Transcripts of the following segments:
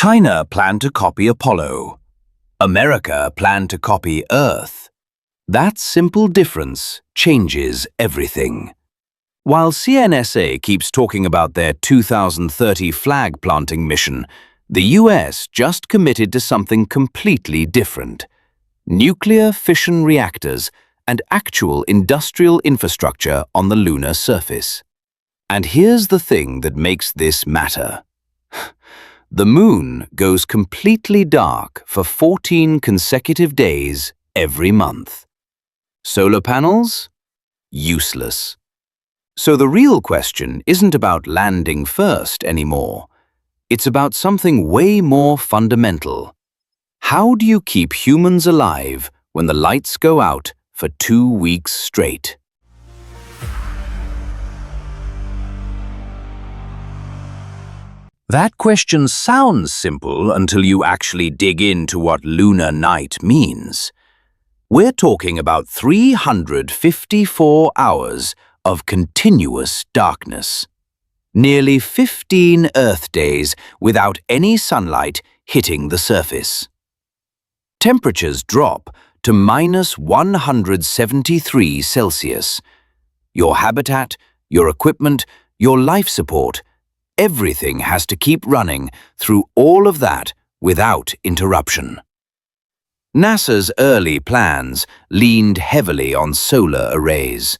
China planned to copy Apollo. America planned to copy Earth. That simple difference changes everything. While CNSA keeps talking about their 2030 flag planting mission, the US just committed to something completely different: nuclear fission reactors and actual industrial infrastructure on the lunar surface. And here's the thing that makes this matter. The moon goes completely dark for 14 consecutive days every month. Solar panels? Useless. So the real question isn't about landing first anymore. It's about something way more fundamental. How do you keep humans alive when the lights go out for 2 weeks straight? That question sounds simple until you actually dig into what lunar night means. We're talking about 354 hours of continuous darkness. Nearly 15 Earth days without any sunlight hitting the surface. Temperatures drop to -173 Celsius. Your habitat, your equipment, your life support, everything has to keep running through all of that without interruption. NASA's early plans leaned heavily on solar arrays.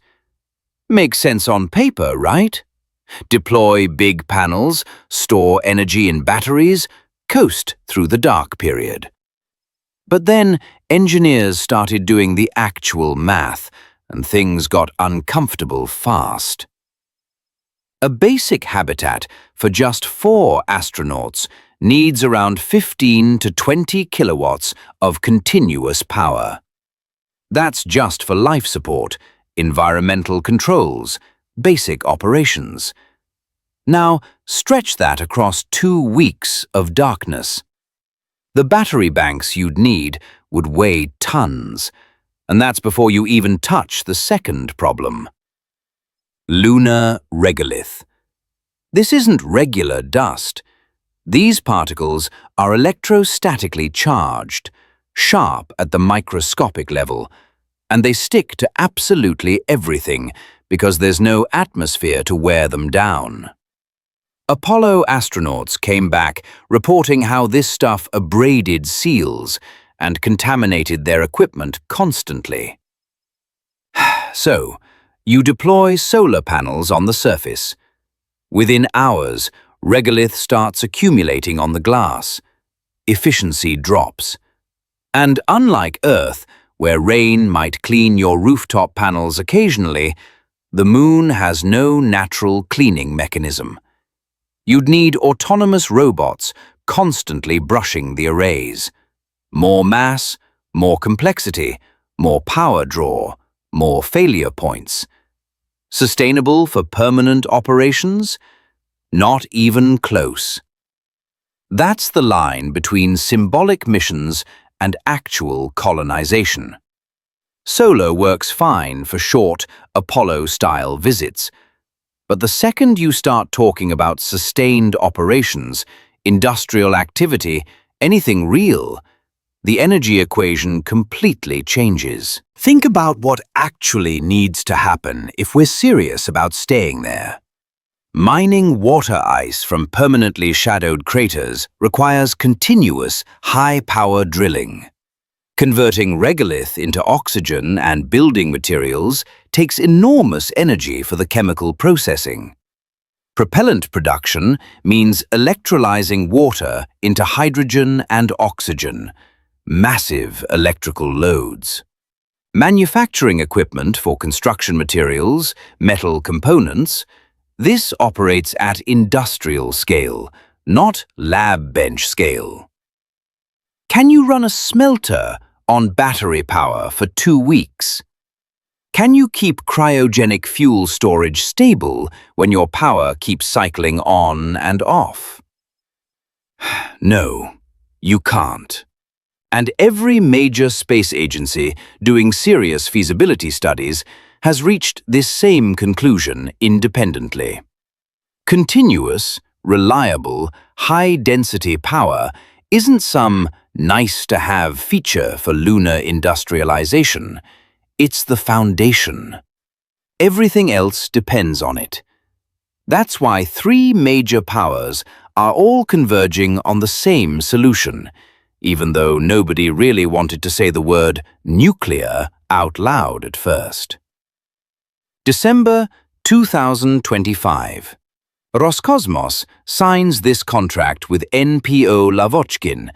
Makes sense on paper, right? Deploy big panels, store energy in batteries, coast through the dark period. But then engineers started doing the actual math, and things got uncomfortable fast. A basic habitat for just 4 astronauts needs around 15 to 20 kilowatts of continuous power. That's just for life support, environmental controls, basic operations. Now, stretch that across 2 weeks of darkness. The battery banks you'd need would weigh tons, and that's before you even touch the second problem. Lunar regolith. This isn't regular dust. These particles are electrostatically charged, sharp at the microscopic level, and they stick to absolutely everything because there's no atmosphere to wear them down. Apollo astronauts came back reporting how this stuff abraded seals and contaminated their equipment constantly. So, you deploy solar panels on the surface. Within hours, regolith starts accumulating on the glass. Efficiency drops. And unlike Earth, where rain might clean your rooftop panels occasionally, the moon has no natural cleaning mechanism. You'd need autonomous robots constantly brushing the arrays. More mass, more complexity, more power draw, more failure points. Sustainable for permanent operations? Not even close. That's the line between symbolic missions and actual colonization. Solar works fine for short, Apollo-style visits, but the second you start talking about sustained operations, industrial activity, anything real, the energy equation completely changes. Think about what actually needs to happen if we're serious about staying there. Mining water ice from permanently shadowed craters requires continuous, high-power drilling. Converting regolith into oxygen and building materials takes enormous energy for the chemical processing. Propellant production means electrolyzing water into hydrogen and oxygen, massive electrical loads. Manufacturing equipment for construction materials, metal components, this operates at industrial scale, not lab bench scale. Can you run a smelter on battery power for 2 weeks? Can you keep cryogenic fuel storage stable when your power keeps cycling on and off? No, you can't. And every major space agency doing serious feasibility studies has reached this same conclusion independently. Continuous, reliable, high-density power isn't some nice-to-have feature for lunar industrialization. It's the foundation. Everything else depends on it. That's why three major powers are all converging on the same solution, even though nobody really wanted to say the word nuclear out loud at first. December 2025. Roscosmos signs this contract with NPO Lavochkin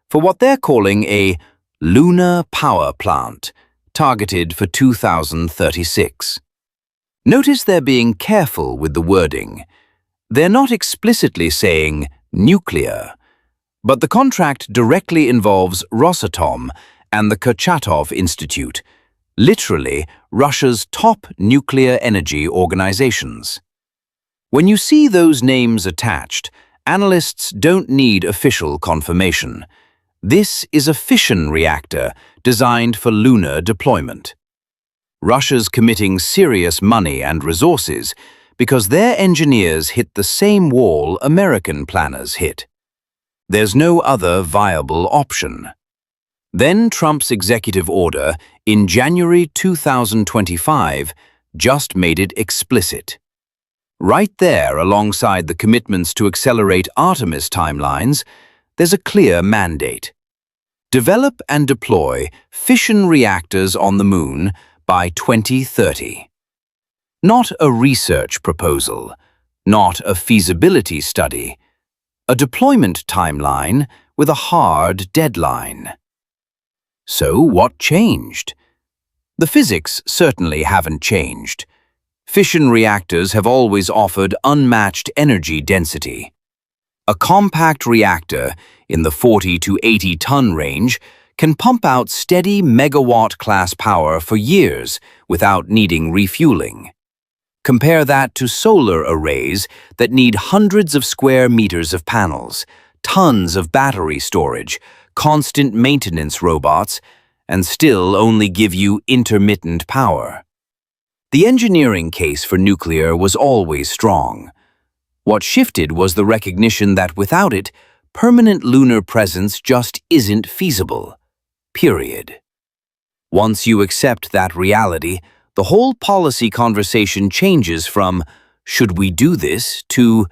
for what they're calling a lunar power plant, targeted for 2036. Notice they're being careful with the wording. They're not explicitly saying nuclear, but the contract directly involves Rosatom and the Kurchatov Institute, literally Russia's top nuclear energy organizations. When you see those names attached, analysts don't need official confirmation. This is a fission reactor designed for lunar deployment. Russia's committing serious money and resources because their engineers hit the same wall American planners hit. There's no other viable option. Then Trump's executive order in January 2025 just made it explicit. Right there, alongside the commitments to accelerate Artemis timelines, there's a clear mandate. Develop and deploy fission reactors on the Moon by 2030. Not a research proposal, not a feasibility study, a deployment timeline with a hard deadline. So what changed? The physics certainly haven't changed. Fission reactors have always offered unmatched energy density. A compact reactor in the 40 to 80-ton range can pump out steady megawatt-class power for years without needing refueling. Compare that to solar arrays that need hundreds of square meters of panels, tons of battery storage, constant maintenance robots, and still only give you intermittent power. The engineering case for nuclear was always strong. What shifted was the recognition that without it, permanent lunar presence just isn't feasible. Period. Once you accept that reality, the whole policy conversation changes from "should we do this" to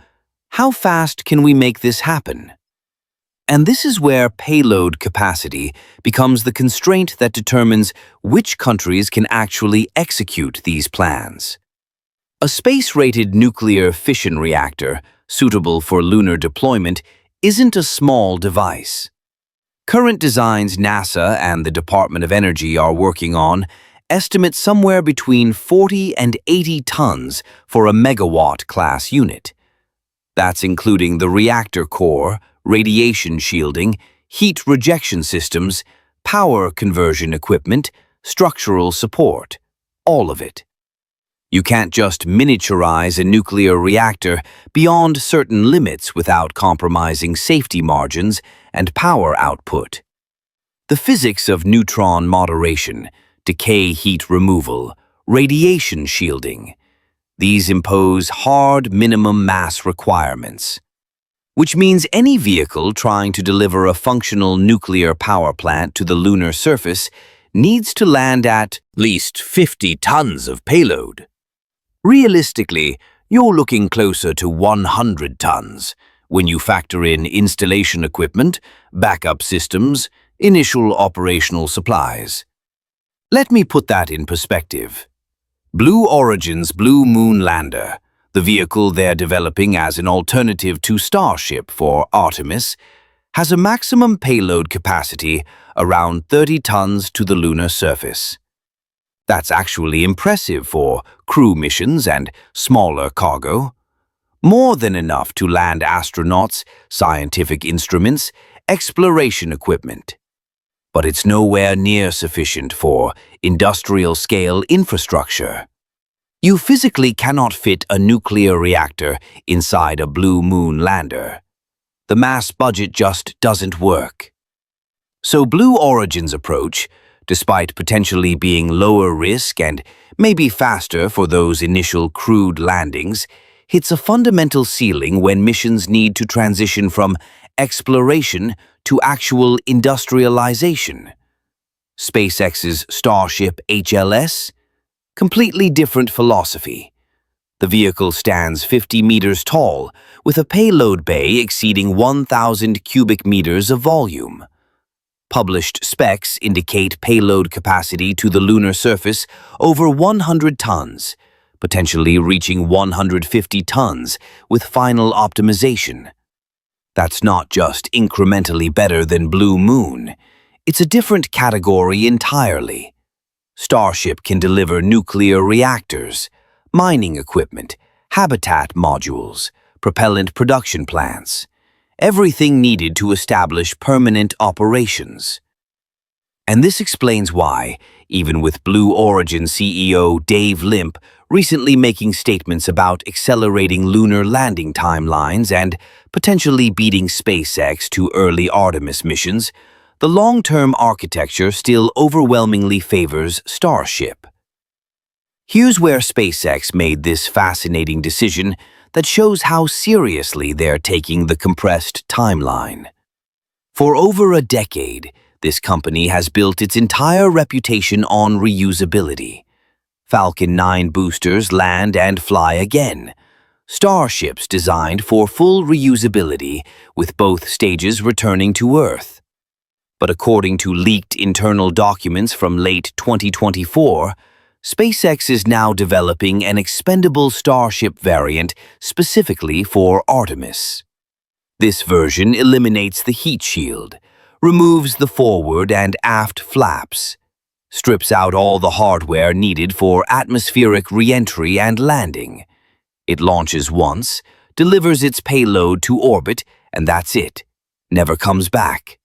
"how fast can we make this happen?" And this is where payload capacity becomes the constraint that determines which countries can actually execute these plans. A space-rated nuclear fission reactor, suitable for lunar deployment, isn't a small device. Current designs NASA and the Department of Energy are working on estimate somewhere between 40 and 80 tons for a megawatt-class unit. That's including the reactor core, radiation shielding, heat rejection systems, power conversion equipment, structural support, all of it. You can't just miniaturize a nuclear reactor beyond certain limits without compromising safety margins and power output. The physics of neutron moderation, decay heat removal, radiation shielding, these impose hard minimum mass requirements, which means any vehicle trying to deliver a functional nuclear power plant to the lunar surface needs to land at least 50 tons of payload. Realistically, you're looking closer to 100 tons when you factor in installation equipment, backup systems, initial operational supplies. Let me put that in perspective. Blue Origin's Blue Moon Lander, the vehicle they're developing as an alternative to Starship for Artemis, has a maximum payload capacity around 30 tons to the lunar surface. That's actually impressive for crew missions and smaller cargo. More than enough to land astronauts, scientific instruments, exploration equipment. But it's nowhere near sufficient for industrial-scale infrastructure. You physically cannot fit a nuclear reactor inside a Blue Moon lander. The mass budget just doesn't work. So Blue Origin's approach, despite potentially being lower risk and maybe faster for those initial crewed landings, hits a fundamental ceiling when missions need to transition from exploration to actual industrialization. SpaceX's Starship HLS? Completely different philosophy. The vehicle stands 50 meters tall, with a payload bay exceeding 1,000 cubic meters of volume. Published specs indicate payload capacity to the lunar surface over 100 tons, potentially reaching 150 tons with final optimization. That's not just incrementally better than Blue Moon. It's a different category entirely. Starship can deliver nuclear reactors, mining equipment, habitat modules, propellant production plants, everything needed to establish permanent operations. And this explains why, even with Blue Origin CEO Dave Limp recently making statements about accelerating lunar landing timelines and potentially beating SpaceX to early Artemis missions, the long-term architecture still overwhelmingly favors Starship. Here's where SpaceX made this fascinating decision that shows how seriously they're taking the compressed timeline. For over a decade, this company has built its entire reputation on reusability. Falcon 9 boosters land and fly again. Starships designed for full reusability, with both stages returning to Earth. But according to leaked internal documents from late 2024, SpaceX is now developing an expendable Starship variant specifically for Artemis. This version eliminates the heat shield, removes the forward and aft flaps, strips out all the hardware needed for atmospheric re-entry and landing. It launches once, delivers its payload to orbit, and that's it. Never comes back.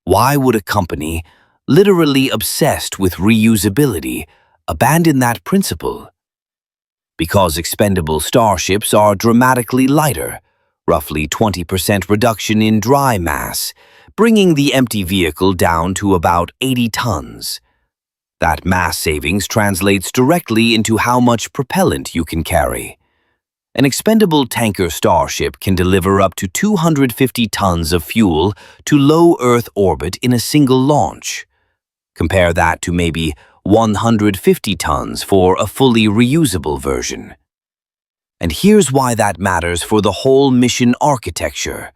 Why would a company, literally obsessed with reusability, abandon that principle? Because expendable Starships are dramatically lighter, roughly 20% reduction in dry mass, bringing the empty vehicle down to about 80 tons. That mass savings translates directly into how much propellant you can carry. An expendable tanker Starship can deliver up to 250 tons of fuel to low Earth orbit in a single launch. Compare that to maybe 150 tons for a fully reusable version. And here's why that matters for the whole mission architecture.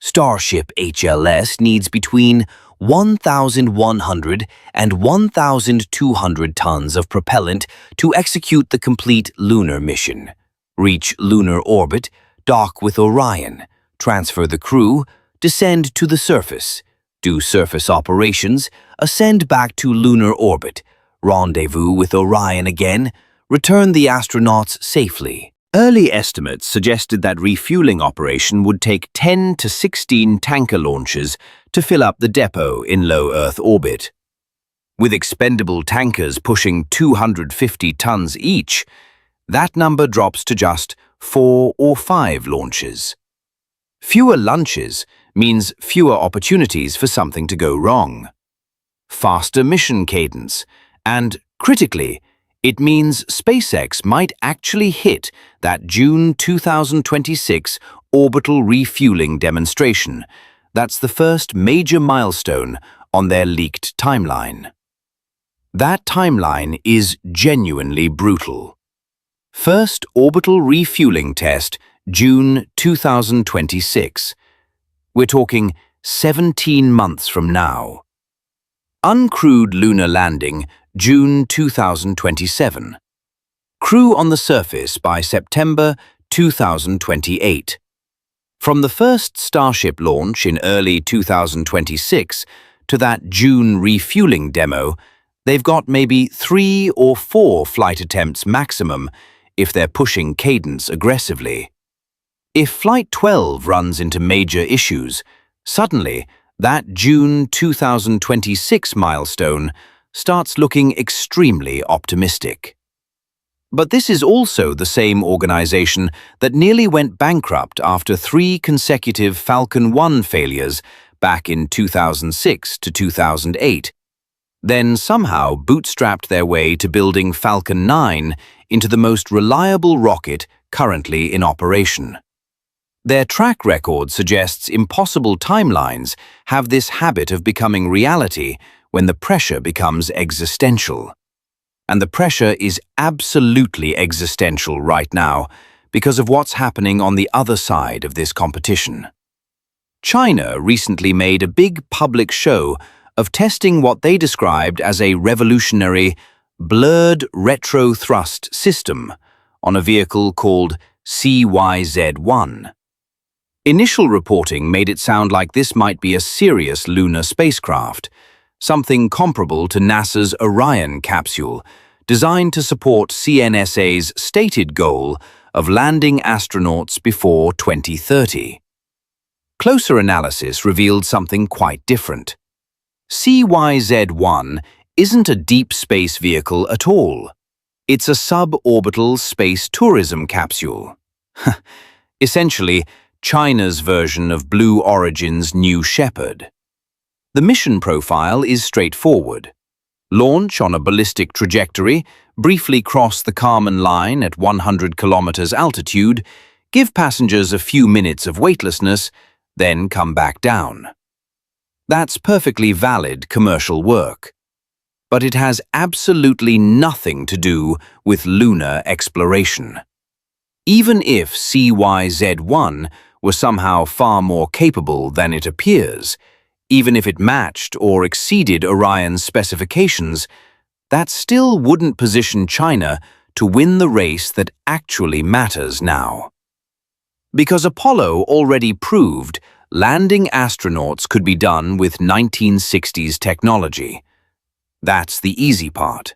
Starship HLS needs between 1,100 and 1,200 tons of propellant to execute the complete lunar mission. Reach lunar orbit, dock with Orion, transfer the crew, descend to the surface, do surface operations, ascend back to lunar orbit, rendezvous with Orion again, return the astronauts safely. Early estimates suggested that refueling operation would take 10 to 16 tanker launches to fill up the depot in low Earth orbit. With expendable tankers pushing 250 tons each, that number drops to just 4 or 5 launches. Fewer lunches means fewer opportunities for something to go wrong. Faster mission cadence, and, critically, it means SpaceX might actually hit that June 2026 orbital refueling demonstration. That's the first major milestone on their leaked timeline. That timeline is genuinely brutal. First orbital refueling test, June 2026. We're talking 17 months from now. Uncrewed lunar landing, June 2027. Crew on the surface by September 2028. From the first Starship launch in early 2026 to that June refueling demo, they've got maybe 3 or 4 flight attempts maximum if they're pushing cadence aggressively. If Flight 12 runs into major issues, suddenly that June 2026 milestone starts looking extremely optimistic. But this is also the same organization that nearly went bankrupt after 3 consecutive Falcon 1 failures back in 2006 to 2008, then somehow bootstrapped their way to building Falcon 9 into the most reliable rocket currently in operation. Their track record suggests impossible timelines have this habit of becoming reality when the pressure becomes existential. And the pressure is absolutely existential right now because of what's happening on the other side of this competition. China recently made a big public show of testing what they described as a revolutionary blurred retro-thrust system on a vehicle called CYZ-1. Initial reporting made it sound like this might be a serious lunar spacecraft, something comparable to NASA's Orion capsule, designed to support CNSA's stated goal of landing astronauts before 2030. Closer analysis revealed something quite different. CYZ-1 isn't a deep space vehicle at all. It's a suborbital space tourism capsule. Essentially, China's version of Blue Origin's New Shepard. The mission profile is straightforward. Launch on a ballistic trajectory, briefly cross the Kármán line at 100 kilometers altitude, give passengers a few minutes of weightlessness, then come back down. That's perfectly valid commercial work. But it has absolutely nothing to do with lunar exploration. Even if CYZ-1 were somehow far more capable than it appears, even if it matched or exceeded Orion's specifications, that still wouldn't position China to win the race that actually matters now. Because Apollo already proved landing astronauts could be done with 1960s technology. That's the easy part.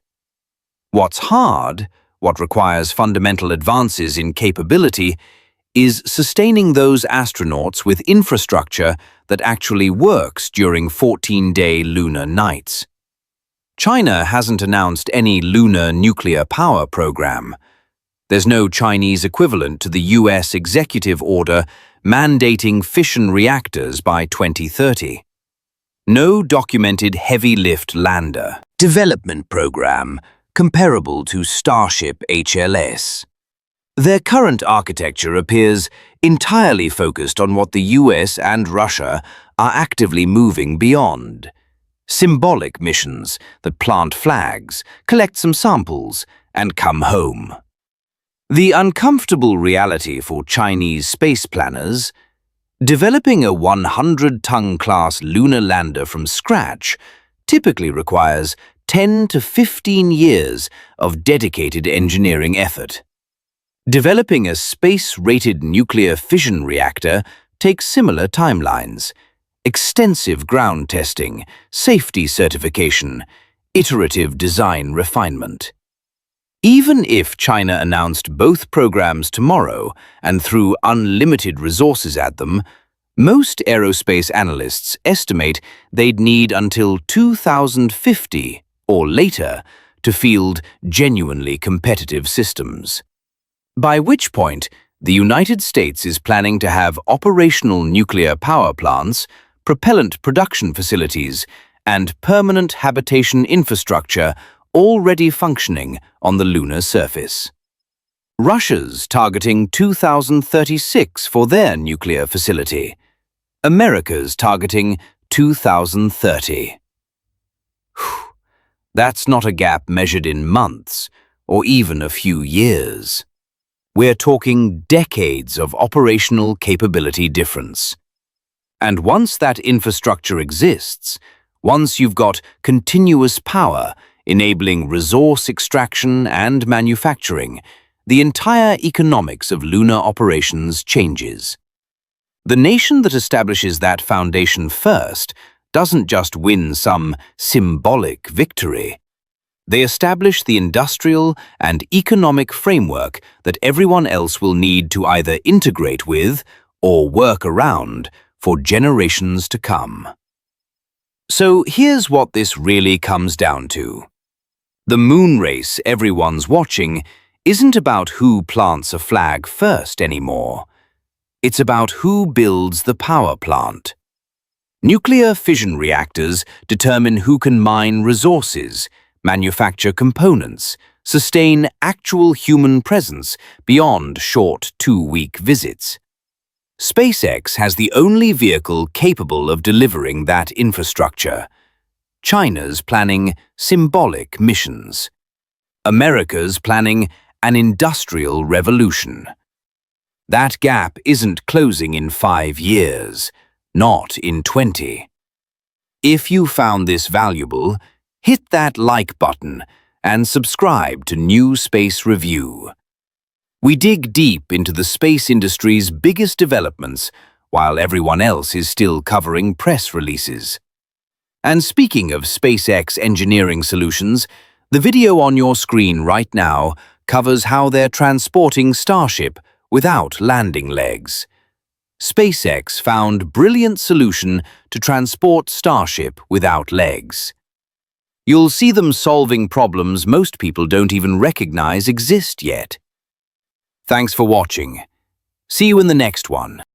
What's hard, what requires fundamental advances in capability, is sustaining those astronauts with infrastructure that actually works during 14-day lunar nights. China hasn't announced any lunar nuclear power program. There's no Chinese equivalent to the US executive order mandating fission reactors by 2030. No documented heavy-lift lander development program comparable to Starship HLS. Their current architecture appears entirely focused on what the US and Russia are actively moving beyond. Symbolic missions that plant flags, collect some samples, and come home. The uncomfortable reality for Chinese space planners: developing a 100-ton class lunar lander from scratch typically requires 10 to 15 years of dedicated engineering effort. Developing a space-rated nuclear fission reactor takes similar timelines: extensive ground testing, safety certification, iterative design refinement. Even if China announced both programs tomorrow and threw unlimited resources at them, most aerospace analysts estimate they'd need until 2050 or later to field genuinely competitive systems. By which point, the United States is planning to have operational nuclear power plants, propellant production facilities, and permanent habitation infrastructure already functioning on the lunar surface. Russia's targeting 2036 for their nuclear facility. America's targeting 2030. That's not a gap measured in months, or even a few years. We're talking decades of operational capability difference. And once that infrastructure exists, once you've got continuous power enabling resource extraction and manufacturing, the entire economics of lunar operations changes. The nation that establishes that foundation first doesn't just win some symbolic victory. They establish the industrial and economic framework that everyone else will need to either integrate with or work around for generations to come. So here's what this really comes down to. The moon race everyone's watching isn't about who plants a flag first anymore. It's about who builds the power plant. Nuclear fission reactors determine who can mine resources, manufacture components, sustain actual human presence beyond short 2-week visits. SpaceX has the only vehicle capable of delivering that infrastructure. China's planning symbolic missions. America's planning an industrial revolution. That gap isn't closing in 5 years, not in 20. If you found this valuable, hit that like button and subscribe to New Space Review. We dig deep into the space industry's biggest developments while everyone else is still covering press releases. And speaking of SpaceX engineering solutions, the video on your screen right now covers how they're transporting Starship without landing legs. SpaceX found brilliant solution to transport Starship without legs. You'll see them solving problems most people don't even recognize exist yet. Thanks for watching. See you in the next one.